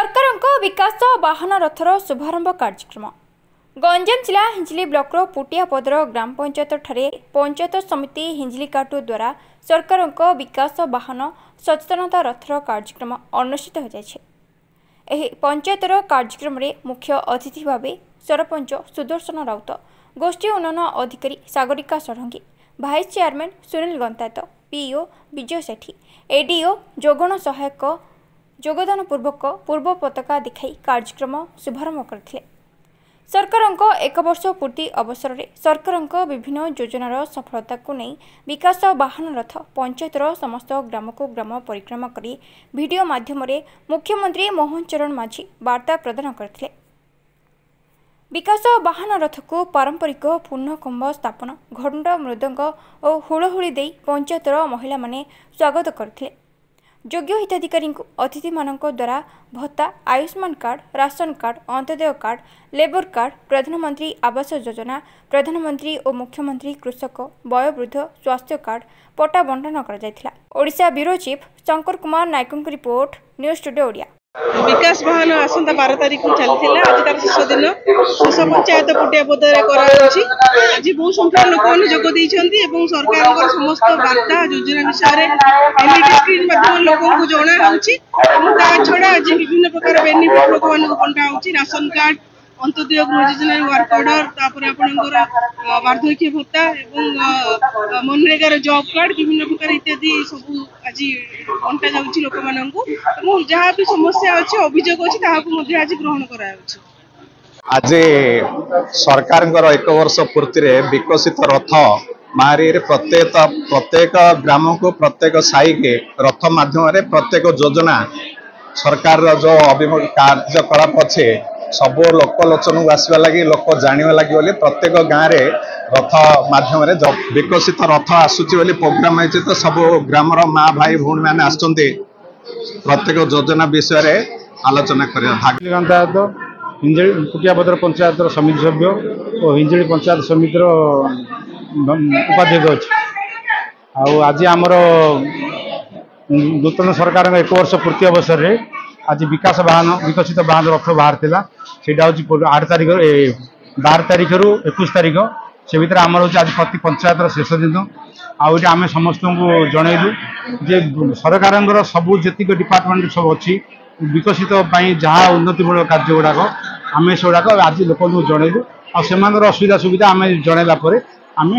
सरकारଙ୍କ विकास वाहन रथर शुभारंभ कार्यक्रम गंजाम जिला हिंजिली ब्लॉकर पुटियापदर ग्राम पंचायत ठारे पंचायत समिति हिंजिलीकाटू द्वारा सरकारଙ୍କ विकास वाहन सचेतनता रथर कार्यक्रम अनुष्ठित हो जाए। पंचायतर कार्यक्रम में मुख्य अतिथि भाव सरपंच सुदर्शन राउत, गोष्ठी उन्नयन अधिकारी Sagarika Shadangi, vice chairman Sunil Gantayat, PO Bijay Sethi, ADO जोगण सहायक योगदान पूर्वक पूर्व पताका दिखाई कार्यक्रम शुभारंभ करथिले। सरकारଙ୍କ एक वर्ष पूर्ति अवसर में सरकारଙ୍କ विभिन्न योजनार सफलता को नहीं विकास वाहन रथ पंचायतर समस्त ग्राम को ग्राम परिक्रमा करी वीडियो माध्यम मुख्यमंत्री मोहन चरण माझी वार्ता प्रदान करथिले। विकास वाहन रथ को पारंपरिक पूर्णकुंभ स्थापन घंट मृदंग और हुलहुली दे पंचायतर महिला माने स्वागत करथिले। योग्य हिताधिकारी अतिथि मानक द्वारा भत्ता, Ayushman card, ration card, Antyodaya card, labour card, प्रधानमंत्री आवास योजना, प्रधानमंत्री और मुख्यमंत्री कृषक वयोवृद्ध स्वास्थ्य कार्ड पट्टा बंटन कर Odisha bureau chief Shankar Kumar Nayak report news studio Odia. विकास वाहन आसंता 12 तारिख को चलता आज तार शेष दिन शेष पंचायत पुटियापदर आज बहुत संख्या लोक मैंने जोग सरकार समस्त वार्ता योजना विषय एलईडी स्क्रीन माध्यम लोक जना छड़ा आज विभिन्न प्रकार बेनिफिट लोक बंटा हो राशन कार्ड, अंत्योदय गृह योजना वर्क ऑर्डर वार्धक्य भत्ता और मनरेगार जॉब कार्ड विभिन्न प्रकार इत्यादि सब आज बंटा जाऊँगी लोक मानू जहाँ भी समस्या अच्छी अभियोग अच्छी आज ग्रहण कर आज सरकार एक वर्ष पूर्ति विकसित रथ मारी प्रत्येक ग्राम को प्रत्येक साई के रथ माध्यम प्रत्येक योजना सरकार जो कार्यकलाप अच्छे सब लोकलोचन को आसवा लगी लोक जाना लगी बोली प्रत्येक गाँव में रथ माध्यम विकसित रथ आसूची प्रोग्राम है तो सब ग्राम माँ भाई भौणी मैंने आसुँच प्रत्येक योजना विषय आलोचना कर हिंजिली पुटियापदर पंचायत समिति सभ्य और हिंजिली पंचायत समिति उपाध्यक्ष अच्छे आज आमर नूतन सरकार एक वर्ष पूर्ति अवसर में आज विकसित वाहन रथ बाहर था 8 तारिख 12 तारिख रु 21 तारिख से भर आम आज प्रति पंचायत शेष दिन आम समस्त को जनइलु जे सरकार सबू जी डिपार्टमेंट सब अच्छी विकसित जहाँ उन्नतिमूलक कार्य गुड़ाक आम से गुड़ाक आज लोक जनइलु आ असुविधा सुविधा आम जनइला आम